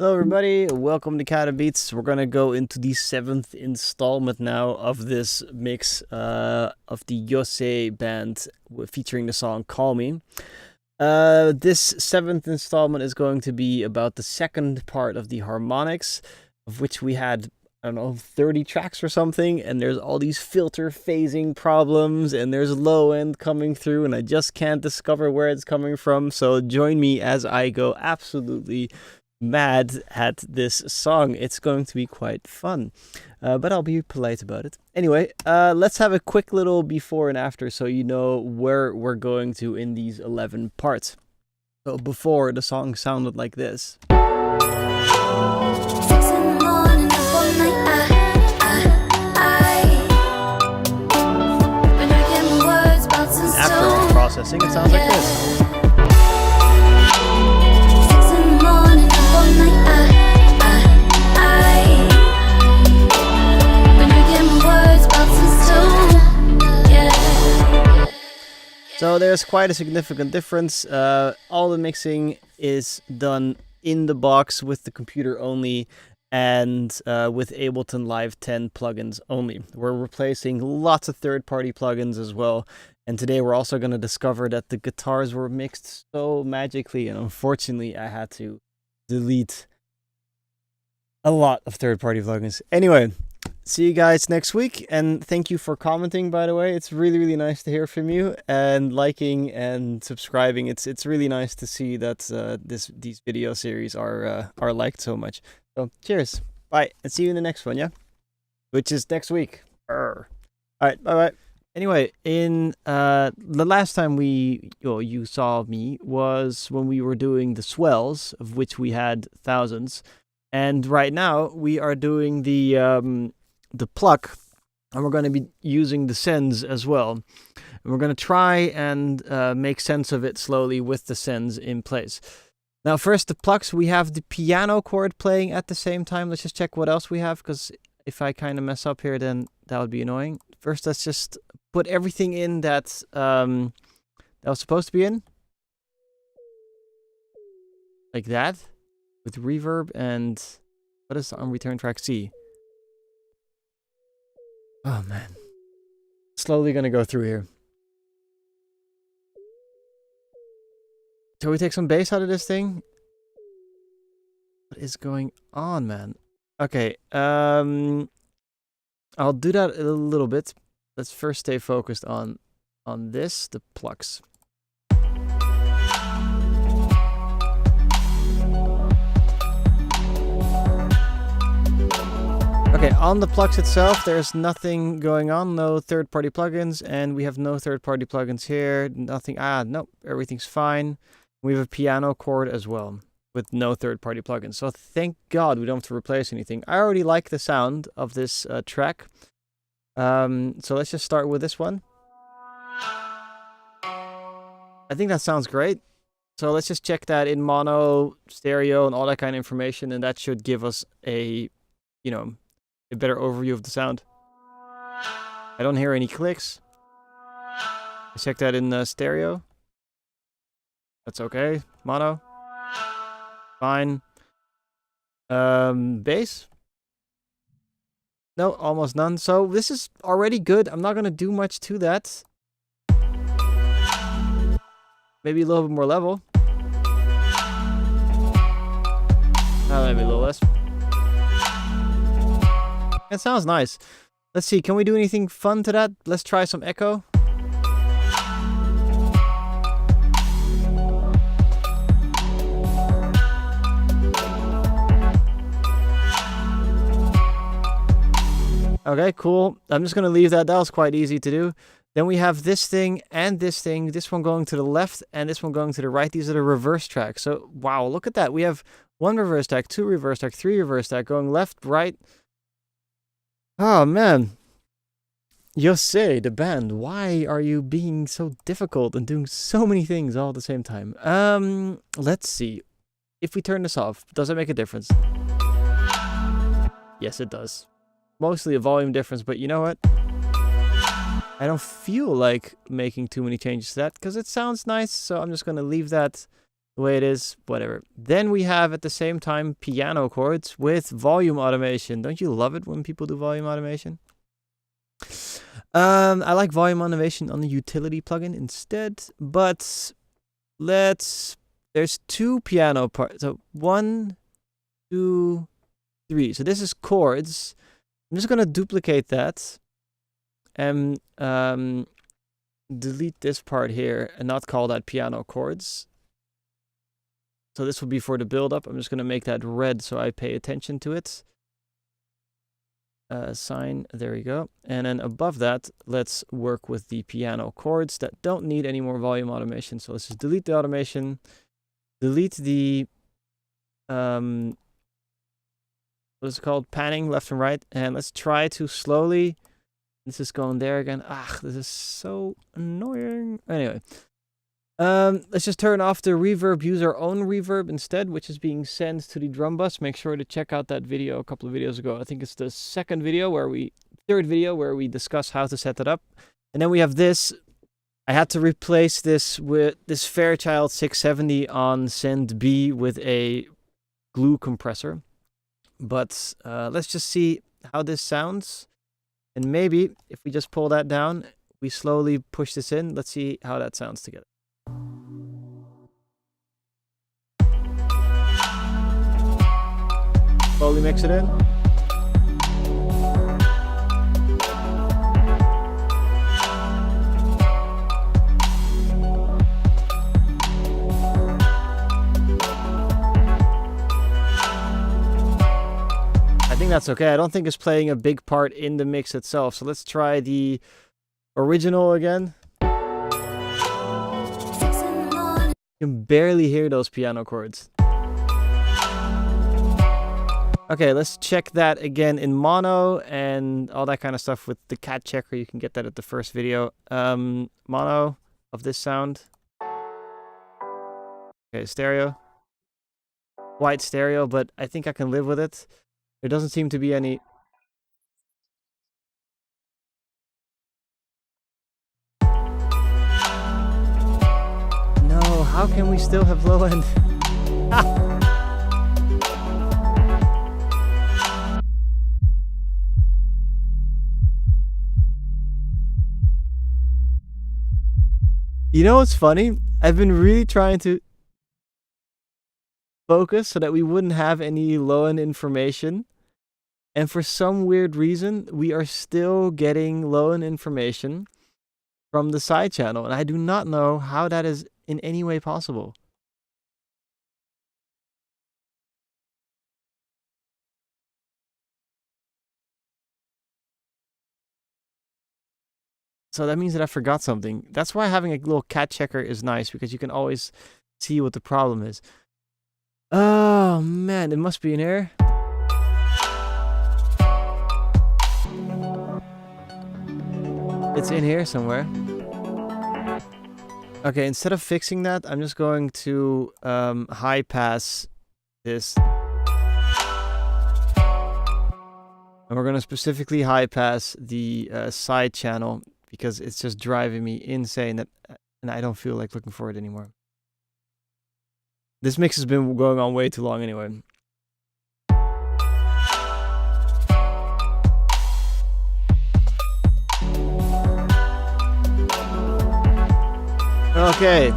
Hello everybody, welcome to Cat Beats. We're gonna go into the 7th installment now of this mix of the Yose band featuring the song Call Me. This 7th installment is going to be about the second part of the Harmonics, of which we had, I don't know, 30 tracks or something, and there's all these filter phasing problems, and there's low end coming through, and I just can't discover where it's coming from, so join me as I go absolutely mad at this song. It's going to be quite fun, but I'll be polite about it. Anyway, let's have a quick little before and after so you know where we're going to in these 11 parts. So before, the song sounded like this. After processing, it sounds like this. So there's quite a significant difference. All the mixing is done in the box with the computer only and with Ableton Live 10 plugins only. We're replacing lots of third-party plugins as well. And today we're also going to discover that the guitars were mixed so magically, and unfortunately I had to delete a lot of third-party plugins. Anyway, see you guys next week, and thank you for commenting, by the way. It's really nice to hear from you, and liking and subscribing. It's really nice to see that these video series are liked so much. So cheers, bye, and see you in the next one, yeah? Which is next week. All right, bye. Anyway, in the last time you saw me was when we were doing the swells, of which we had thousands, and right now we are doing the pluck, and we're going to be using the sends as well. And we're going to try and make sense of it slowly with the sends in place. Now, first the plucks, we have the piano chord playing at the same time. Let's just check what else we have, because if I kind of mess up here, then that would be annoying. First, let's just put everything in that that was supposed to be in. Like that. With reverb and... what is on return track C? Oh man. Slowly gonna go through here. Shall we take some bass out of this thing? What is going on, man? Okay, I'll do that in a little bit. Let's first stay focused on this, the plucks. Okay, on the plucks itself, there's nothing going on, no third-party plugins, and we have no third-party plugins here, nothing, nope, everything's fine. We have a piano chord as well, with no third-party plugins, so thank God we don't have to replace anything. I already like the sound of this track, so let's just start with this one. I think that sounds great, so let's just check that in mono, stereo, and all that kind of information, and that should give us a, a better overview of the sound. I don't hear any clicks. I check that in stereo. That's okay. Mono. Fine. Bass. No, almost none. So this is already good. I'm not going to do much to that. Maybe a little bit more level. Maybe a little less. It sounds nice. Let's see, can we do anything fun to that? Let's try some echo. Okay, cool. I'm just going to leave that. That was quite easy to do. Then we have this thing and this thing. This one going to the left and this one going to the right. These are the reverse tracks. So, wow, look at that. We have 1 reverse track, 2 reverse track, 3 reverse track going left, right. Oh, man. Yose, the band, why are you being so difficult and doing so many things all at the same time? Let's see. If we turn this off, does it make a difference? Yes, it does. Mostly a volume difference, but you know what? I don't feel like making too many changes to that because it sounds nice, so I'm just going to leave that the way it is, whatever. Then we have at the same time piano chords with volume automation. Don't you love it when people do volume automation? I like volume automation on the utility plugin instead, but there's 2 piano parts. So 1, 2, 3. So this is chords. I'm just gonna duplicate that and delete this part here and not call that piano chords. So this will be for the build-up. I'm just gonna make that red so I pay attention to it. Sign, there we go. And then above that, let's work with the piano chords that don't need any more volume automation. So let's just delete the automation, delete the what's it called, panning left and right, and let's try to slowly, this is going there again. This is so annoying. Anyway, let's just turn off the reverb, use our own reverb instead, which is being sent to the drum bus. Make sure to check out that video a couple of videos ago. I think it's the third video where we discuss how to set that up. And then we have this. I had to replace this with this Fairchild 670 on send B with a glue compressor. But let's just see how this sounds. And maybe if we just pull that down, we slowly push this in. Let's see how that sounds together. Slowly mix it in. I think that's okay. I don't think it's playing a big part in the mix itself. So let's try the original again. You can barely hear those piano chords. Okay, let's check that again in mono and all that kind of stuff with the cat checker. You can get that at the first video. Mono of this sound. Okay, stereo. White stereo, but I think I can live with it. There doesn't seem to be any... No, how can we still have low end? You know what's funny? I've been really trying to focus so that we wouldn't have any low end information. And for some weird reason, we are still getting low end information from the side channel. And I do not know how that is in any way possible. So that means that I forgot something. That's why having a little cat checker is nice, because you can always see what the problem is. Oh man, it must be in here. It's in here somewhere. Okay, instead of fixing that, I'm just going to high pass this. And we're going to specifically high pass the side channel, because it's just driving me insane, and I don't feel like looking for it anymore. This mix has been going on way too long anyway. Okay.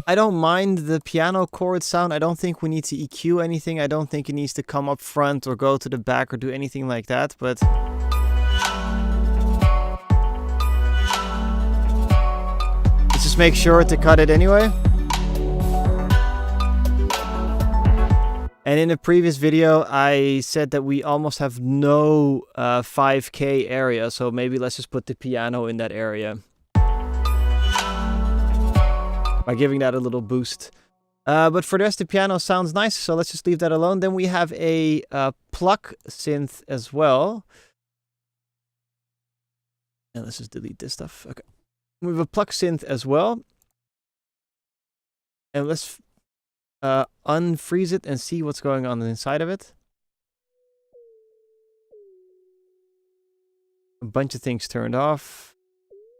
I don't mind the piano chord sound. I don't think we need to EQ anything. I don't think it needs to come up front or go to the back or do anything like that, but... let's just make sure to cut it anyway. And in a previous video, I said that we almost have no 5K area, so maybe let's just put the piano in that area by giving that a little boost. But for the rest, the piano sounds nice, so let's just leave that alone. Then we have a pluck synth as well. And let's just delete this stuff. Okay. We have a pluck synth as well. And let's unfreeze it and see what's going on inside of it. A bunch of things turned off,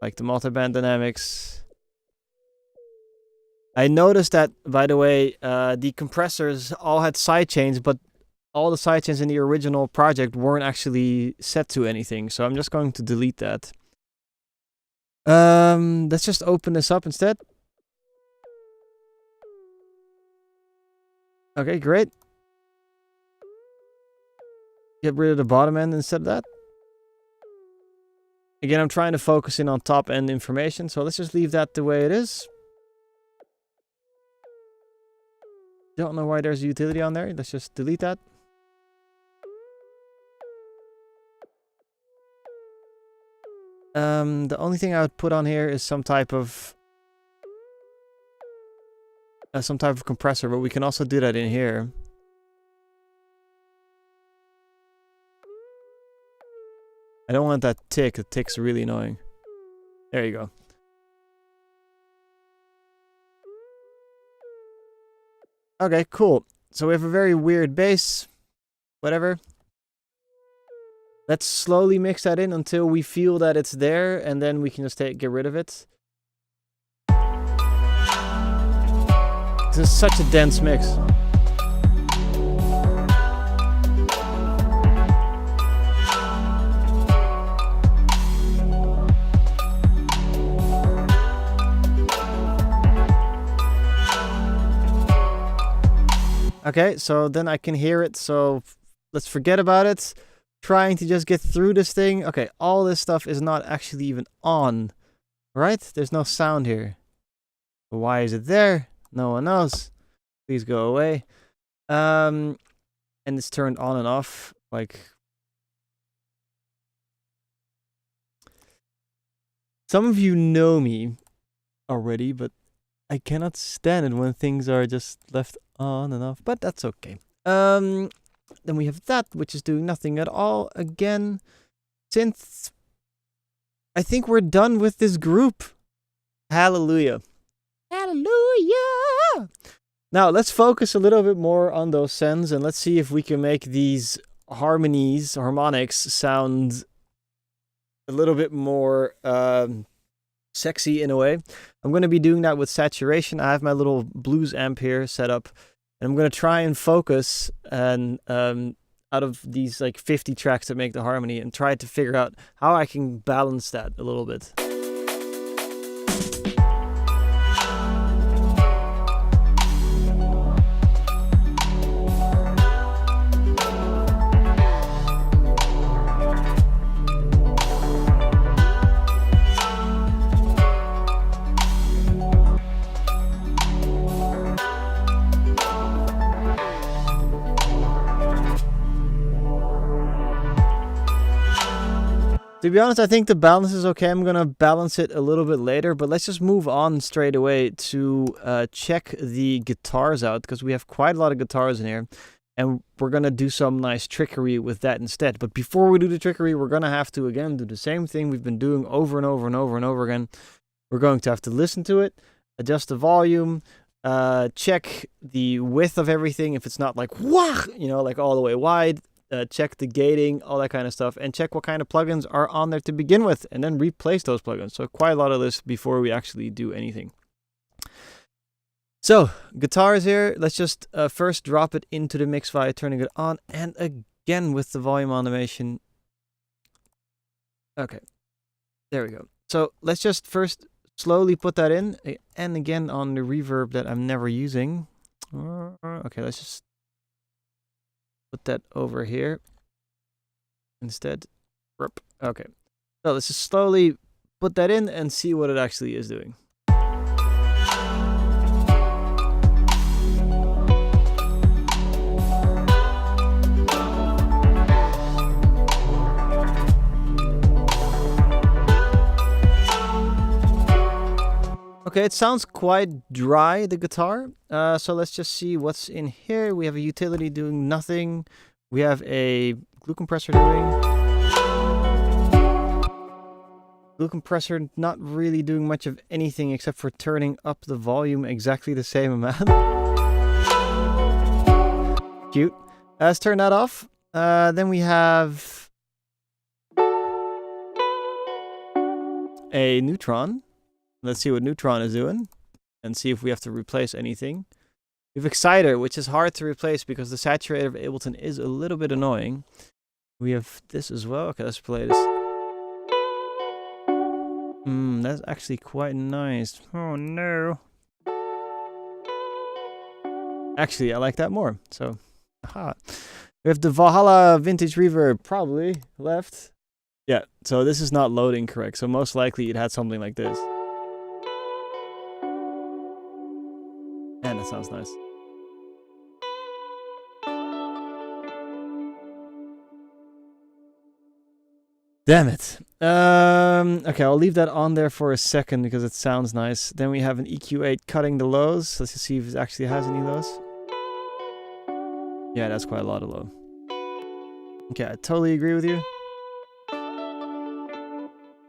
like the multiband dynamics. I noticed that, by the way, the compressors all had sidechains, but all the sidechains in the original project weren't actually set to anything. So I'm just going to delete that. Let's just open this up instead. Okay, great. Get rid of the bottom end instead of that. Again, I'm trying to focus in on top end information, so let's just leave that the way it is. Don't know why there's a utility on there. Let's just delete that. The only thing I would put on here is some type of compressor, but we can also do that in here. I don't want that tick. The tick's really annoying. There you go. Okay, cool. So we have a very weird bass. Whatever. Let's slowly mix that in until we feel that it's there, and then we can just get rid of it. This is such a dense mix. Okay, so then I can hear it, so let's forget about it. Trying to just get through this thing. Okay, all this stuff is not actually even on, right? There's no sound here. Why is it there? No one knows. Please go away. And it's turned on and off, like... Some of you know me already, but I cannot stand it when things are just left on and off, but that's okay. Then we have that, which is doing nothing at all. Again, synth. I think we're done with this group. Hallelujah. Hallelujah. Now, let's focus a little bit more on those sends, and let's see if we can make these harmonics, sound a little bit more sexy in a way. I'm going to be doing that with saturation. I have my little blues amp here set up, and I'm going to try and focus and out of these like 50 tracks that make the harmony, and try to figure out how I can balance that a little bit. To be honest, I think the balance is okay. I'm going to balance it a little bit later, but let's just move on straight away to check the guitars out, because we have quite a lot of guitars in here, and we're going to do some nice trickery with that instead. But before we do the trickery, we're going to have to, again, do the same thing we've been doing over and over and over and over again. We're going to have to listen to it, adjust the volume, check the width of everything, if it's not like, wah, you know, like all the way wide. Check the gating, all that kind of stuff, and check what kind of plugins are on there to begin with, and then replace those plugins. So quite a lot of this before we actually do anything. So, guitars here. Let's just first drop it into the mix via turning it on, and again with the volume automation. Okay, there we go. So let's just first slowly put that in, and again on the reverb that I'm never using. Okay, let's just put that over here instead. Okay. So let's just slowly put that in and see what it actually is doing. Okay, it sounds quite dry, the guitar. So let's just see what's in here. We have a utility doing nothing. We have a glue compressor doing... Glue compressor not really doing much of anything except for turning up the volume exactly the same amount. Cute. Let's turn that off. Then we have... a neutron. Let's see what neutron is doing. and see if we have to replace anything. We have Exciter, which is hard to replace because the saturator of Ableton is a little bit annoying. We have this as well. Okay, let's play this. That's actually quite nice. Oh no. Actually, I like that more. So, aha. We have the Valhalla Vintage Reverb probably left. Yeah, so this is not loading correct. So most likely it had something like this. Man, that sounds nice. Damn it. Okay, I'll leave that on there for a second because it sounds nice. Then we have an EQ8 cutting the lows. Let's just see if it actually has any lows. Yeah, that's quite a lot of low. Okay, I totally agree with you.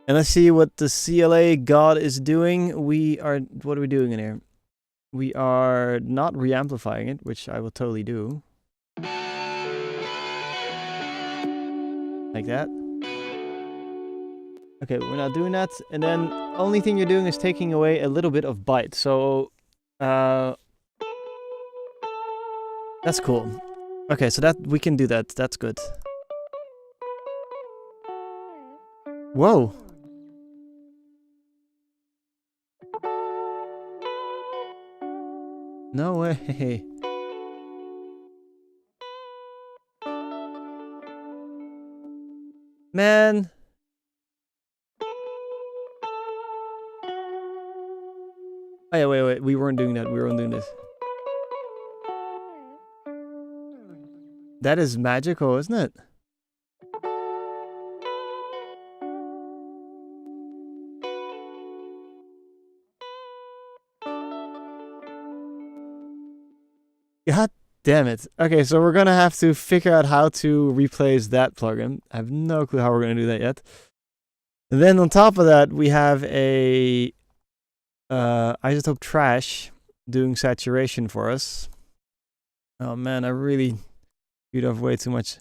And let's see what the CLA God is doing. What are we doing in here? We are not reamplifying it, which I will totally do. Like that. Okay, we're not doing that. And then only thing you're doing is taking away a little bit of bite. So, that's cool. Okay, so that we can do that. That's good. Whoa. No way. Man. Oh yeah, wait. We weren't doing that. We weren't doing this. That is magical, isn't it? God damn it. Okay, so we're gonna have to figure out how to replace that plugin. I have no clue how we're gonna do that yet. And then on top of that, we have a Isotope Trash doing saturation for us. Oh man, I really beat off way too much.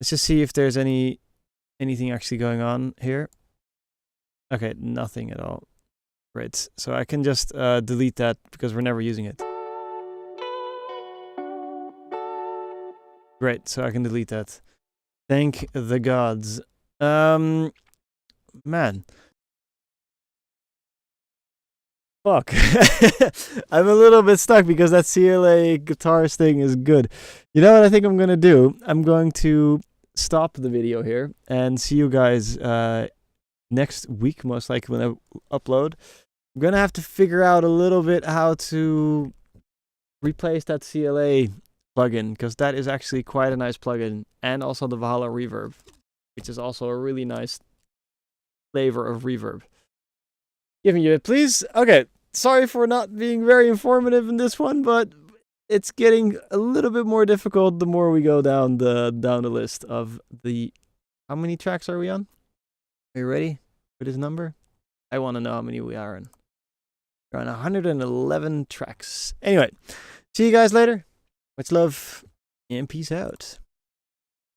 Let's just see if there's anything actually going on here. Okay, nothing at all. Great. So I can just delete that because we're never using it. Great, so I can delete that. Thank the gods. Man. Fuck. I'm a little bit stuck because that CLA guitars thing is good. You know what I think I'm going to do? I'm going to stop the video here and see you guys next week, most likely when I upload. I'm going to have to figure out a little bit how to replace that CLA plugin, because that is actually quite a nice plugin, and also the Valhalla reverb, which is also a really nice flavor of reverb. Give me it, please. Okay, sorry for not being very informative in this one, but it's getting a little bit more difficult the more we go down the list of the... How many tracks are we on? Are you ready for this number? I want to know how many we are in. We're on 111 tracks. Anyway, see you guys later. Much love and peace out.